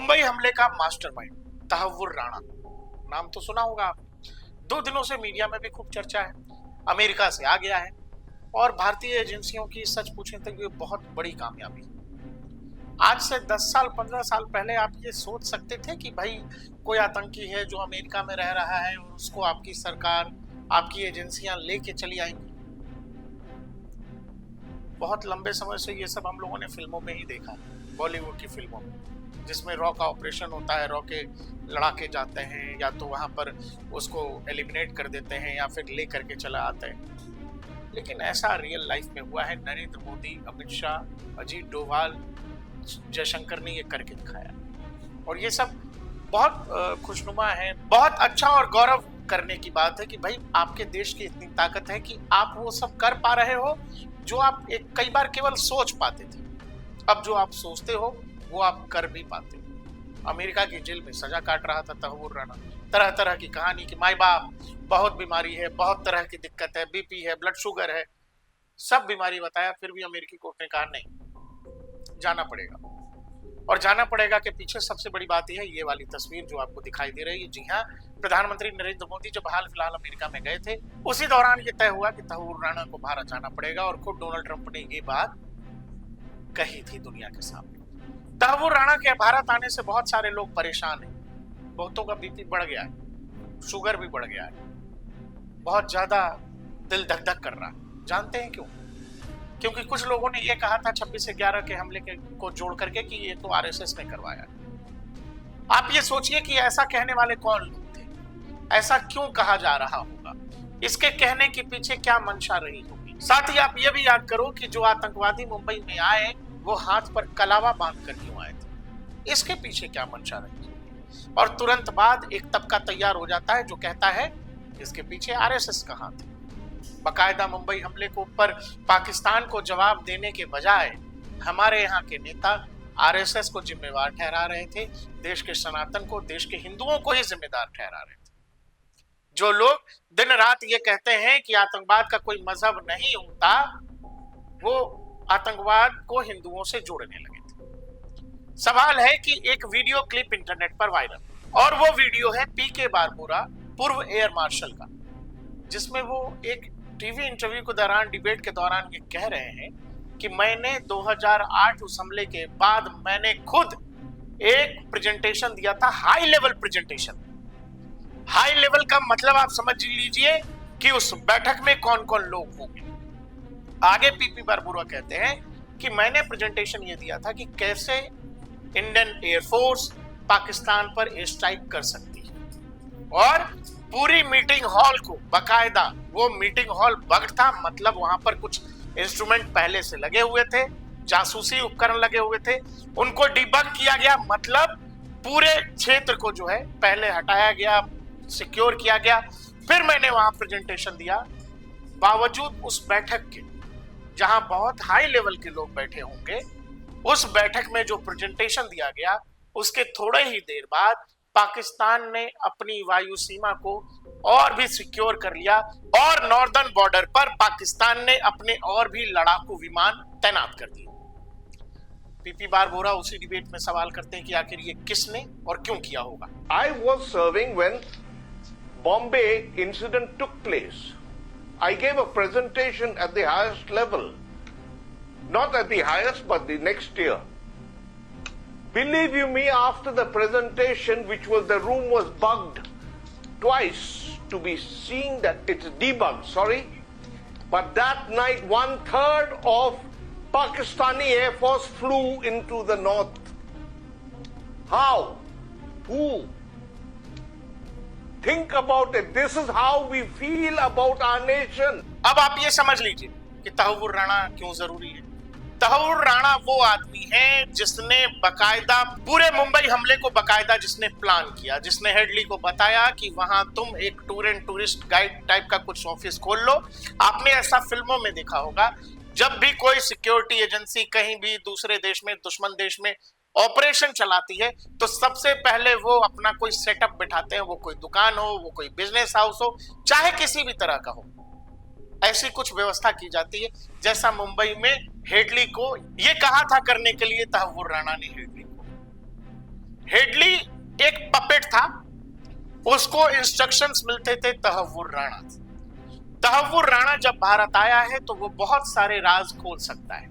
मुंबई हमले का मास्टरमाइंड तहव्वुर राणा, नाम तो सुना होगा आप। 2 दिनों से मीडिया में भी खूब चर्चा है। अमेरिका से आ गया है और भारतीय एजेंसियों की सच पूछें तो ये बहुत बड़ी कामयाबी। आज से 10 साल 15 साल पहले आप ये सोच सकते थे कि भाई कोई आतंकी है जो अमेरिका में रह रहा है और उसको आपकी सरकार, आपकी एजेंसियां लेके चली आएंगी? बहुत लंबे समय से ये सब हम लोगों ने फिल्मों में ही देखा, बॉलीवुड की फिल्मों में, जिसमें रॉ का ऑपरेशन होता है, रॉ के लड़ाके जाते हैं या तो वहां पर उसको एलिमिनेट कर देते हैं या फिर ले करके चला आते हैं। लेकिन ऐसा रियल लाइफ में हुआ है। नरेंद्र मोदी, अमित शाह, अजीत डोभाल, जयशंकर ने ये करके दिखाया और ये सब बहुत खुशनुमा है। बहुत अच्छा और गौरव करने की बात है कि भाई आपके देश की इतनी ताकत है कि आप वो सब कर पा रहे हो जो आप कई बार केवल सोच पाते थे। अब जो आप सोचते हो वो आप कर भी पाते हो। अमेरिका की जेल में सजा काट रहा था तहव्वुर राणा, तरह तरह की कहानी कि माई बाप, बहुत बीमारी है, बहुत तरह की दिक्कत है, बीपी है, ब्लड शुगर है, सब बीमारी बताया। फिर भी अमेरिकी कोर्ट ने कहा नहीं, जाना पड़ेगा। और जाना पड़ेगा के पीछे सबसे बड़ी बात यह है, ये वाली तस्वीर जो आपको दिखाई दे रही है। जी हाँ, प्रधानमंत्री नरेंद्र मोदी जब हाल फिलहाल अमेरिका में गए थे, उसी दौरान ये तय हुआ कि तहव्वुर राणा को भारत जाना पड़ेगा और खुद डोनाल्ड ट्रंप ने ये बात कही थी दुनिया के सामने। तहव्वुर राणा के भारत आने से बहुत सारे लोग परेशान हैं। बहुतों का बीपी बढ़ गया है, शुगर भी बढ़ गया है, बहुत ज्यादा दिल धक धक कर रहा है। जानते हैं क्यों? क्योंकि कुछ लोगों ने ये कहा था 26/11 के हमले को जोड़ करके कि ये तो आरएसएस ने करवाया। आप ये सोचिए कि ऐसा कहने वाले कौन लोग थे, ऐसा क्यों कहा जा रहा होगा, इसके कहने के पीछे क्या मंशा रही होगी। साथ ही आप ये भी याद करो कि जो आतंकवादी मुंबई में आए वो हाथ पर कलावा बांध कर क्यों आए थे, इसके पीछे क्या मंशा रही होगी। और तुरंत बाद एक तबका तैयार हो जाता है जो कहता है इसके पीछे आरएसएस कहां थे। बकायदा मुंबई हमले को ऊपर पाकिस्तान को जवाब देने के बजाय हमारे यहाँ के नेता आरएसएस को जिम्मेवार ठहरा रहे थे, देश के सनातन को, देश के हिंदुओं को ही जिम्मेदार ठहरा रहे थे। जो लोग दिन रात ये कहते हैं कि आतंकवाद का कोई मजहब नहीं होता, वो आतंकवाद को हिंदुओं से जोड़ने लगे थे। सवाल है कि एक वीडियो क्लिप इंटरनेट पर वायरल, और वो वीडियो है पीके बारमूरा, पूर्व एयर मार्शल का, जिसमें वो एक टीवी इंटरव्यू के दौरान, डिबेट के दौरान ये कह रहे हैं कि मैंने 2008 उस हमले के बाद मैंने खुद एक प्रेजेंटेशन दिया था, high level presentation. High level का मतलब आप समझ लीजिए कि उस बैठक में कौन कौन लोग होंगे। आगे पीपी बारमूरा कहते हैं कि मैंने प्रेजेंटेशन ये दिया था कि कैसे इंडियन एयरफोर्स पाकिस्तान पर एयर स्ट्राइक कर सकती है, और पूरी मीटिंग हॉल को बकायदा, वो मीटिंग हॉल बग्ड था, मतलब वहां पर कुछ इंस्ट्रूमेंट पहले से लगे हुए थे, जासूसी उपकरण लगे हुए थे, उनको डिबग किया गया, मतलब पूरे क्षेत्र को जो है पहले हटाया गया, सिक्योर किया गया। फिर मैंने वहां प्रेजेंटेशन दिया, बावजूद उस बैठक के जहां बहुत हाई लेवल के लोग बैठे होंगे, उस बैठक में जो प्रेजेंटेशन दिया गया उसके थोड़े ही देर बाद पाकिस्तान ने अपनी वायु सीमा को और भी सिक्योर कर लिया और नॉर्दर्न बॉर्डर पर पाकिस्तान ने अपने और भी लड़ाकू विमान तैनात कर दिए। पीपी बारमूरा उसी डिबेट में सवाल करते हैं कि आखिर ये किसने और क्यों किया होगा। I was serving when Bombay incident took place. I gave a presentation at the highest level, not at the highest but the next year. Believe you me, after the presentation, which was, the room was bugged twice to be seeing that it's debugged, sorry. But that night, 1/3 of Pakistani Air Force flew into the north. How? Who? Think about it. This is how we feel about our nation. अब आप ये समझ लीजिए कि तहव्वुर राणा क्यों जरूरी है। तहव्वुर राणा वो आदमी है जिसने बकायदा पूरे मुंबई हमले को बकायदा जिसने प्लान किया, जिसने हेडली को बताया कि वहां तुम एक tour and tourist guide type का कुछ ऑफिस खोल लो। आपने ऐसा फिल्मों में देखा होगा, जब भी कोई सिक्योरिटी एजेंसी कहीं भी दूसरे देश में, दुश्मन देश में ऑपरेशन चलाती है तो सबसे पहले वो अपना कोई सेटअप बिठाते हैं, वो कोई दुकान हो, वो कोई बिजनेस हाउस हो, चाहे किसी भी तरह का हो, ऐसी कुछ व्यवस्था की जाती है। जैसा मुंबई में हेडली को ये कहा था करने के लिए तहव्वुर राणा ने हेडली उसको इंस्ट्रक्शंस मिलते थे तहव्वुर राणा से। तहव्वुर राणा जब भारत आया है तो वो बहुत सारे राज खोल सकता है,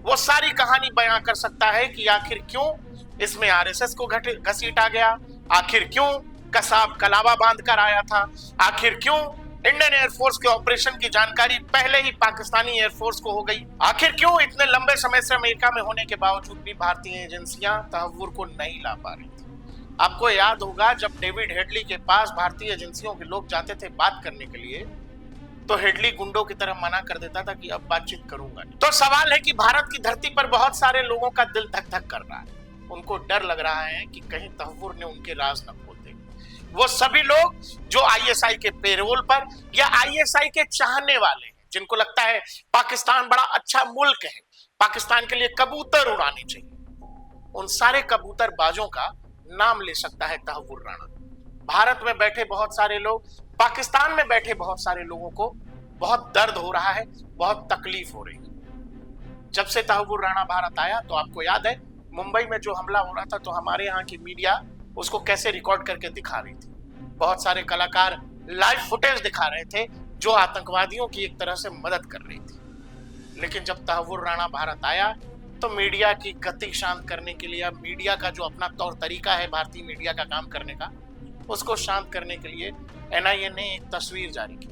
वो सारी कहानी बयां कर सकता है कि आखिर क्यों इसमें आरएसएस को घसीटा गया, आखिर क्यों कसाब कलावा बांध कर आया था, आखिर क्यों इंडियन एयरफोर्स के ऑपरेशन की जानकारी पहले ही पाकिस्तानी एयरफोर्स को हो गई, आखिर क्यों इतने लंबे समय से अमेरिका में होने के बावजूद भी भारतीय एजेंसियां तहव्वुर को नहीं ला पा रही थी। आपको याद होगा जब डेविड हेडली के पास भारतीय एजेंसियों के लोग जाते थे बात करने के लिए, तो हेडली गुंडों की तरह मना कर देता था कि अब बातचीत करूंगा नहीं। तो सवाल है कि भारत की धरती पर बहुत सारे लोगों का दिल धक धक कर रहा है, उनको डर लग रहा है कि कहीं तहव्वुर ने उनके राज न खोल दे। वो सभी लोग जो आईएसआई के पेरोल पर या आईएसआई के चाहने वाले हैं, जिनको लगता है पाकिस्तान बड़ा अच्छा मुल्क है, पाकिस्तान के लिए कबूतर उड़ाने चाहिए, उन सारे कबूतरबाजों का नाम ले सकता है तहव्वुर राणा। भारत में बैठे बहुत सारे लोग, पाकिस्तान में बैठे बहुत सारे लोगों को बहुत दर्द हो रहा है, बहुत तकलीफ हो रही है। जब से तहव्वुर राणा भारत आया तो आपको याद है मुंबई में जो हमला हो रहा था तो हमारे यहाँ की मीडिया उसको कैसे रिकॉर्ड करके दिखा रही थी। बहुत सारे कलाकार लाइव फुटेज दिखा रहे थे जो आतंकवादियों की एक तरह से मदद कर रही थी। लेकिन जब तहव्वुर राणा भारत आया तो मीडिया की गति शांत करने के लिए, मीडिया का जो अपना तौर तरीका है भारतीय मीडिया का काम करने का, उसको शांत करने के लिए एनआईए ने एक तस्वीर जारी की।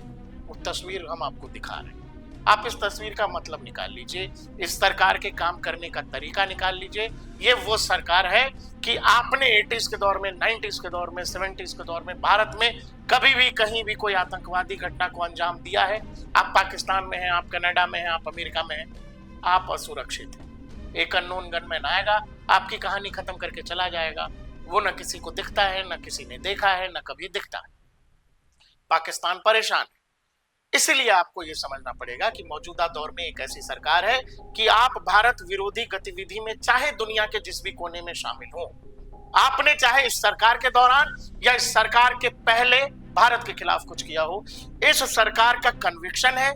वो तस्वीर हम आपको दिखा रहे हैं, आप इस तस्वीर का मतलब निकाल लीजिए, इस सरकार के काम करने का तरीका निकाल लीजिए। ये वो सरकार है कि आपने 80s के दौर में, 90s के दौर में, 70s के दौर में भारत में कभी भी कहीं भी कोई आतंकवादी घटना को अंजाम दिया है? आप पाकिस्तान में हैं, आप कनाडा में हैं, आप अमेरिका में हैं, आप असुरक्षित हैं। एक अननोन गनमैन आएगा, आपकी कहानी खत्म करके चला जाएगा, वो न किसी को दिखता है, न किसी ने देखा है, न कभी दिखता है। पाकिस्तान परेशान है। इसलिए आपको यह समझना पड़ेगा कि मौजूदा दौर में एक ऐसी सरकार है कि आप भारत विरोधी गतिविधि में चाहे दुनिया के जिस भी कोने में शामिल हो, आपने चाहे इस सरकार के दौरान या इस सरकार के पहले भारत के खिलाफ कुछ किया हो, इस सरकार का कन्विक्शन है,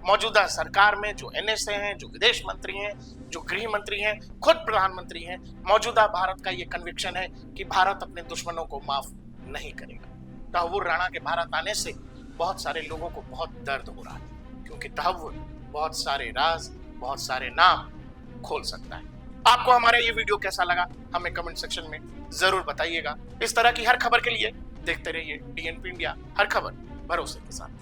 मौजूदा सरकार में जो एनएसए हैं, जो विदेश मंत्री हैं, जो गृह मंत्री हैं, खुद प्रधानमंत्री हैं, मौजूदा भारत का ये कन्विक्शन है कि भारत अपने दुश्मनों को माफ नहीं करेगा। तहव्वुर राणा के भारत आने से बहुत सारे लोगों को बहुत दर्द हो रहा है, क्योंकि तहव्वुर बहुत सारे राज, बहुत सारे नाम खोल सकता है। आपको हमारा ये वीडियो कैसा लगा हमें कमेंट सेक्शन में जरूर बताइएगा। इस तरह की हर खबर के लिए देखते रहिए डीएनपी इंडिया, हर खबर भरोसे के साथ।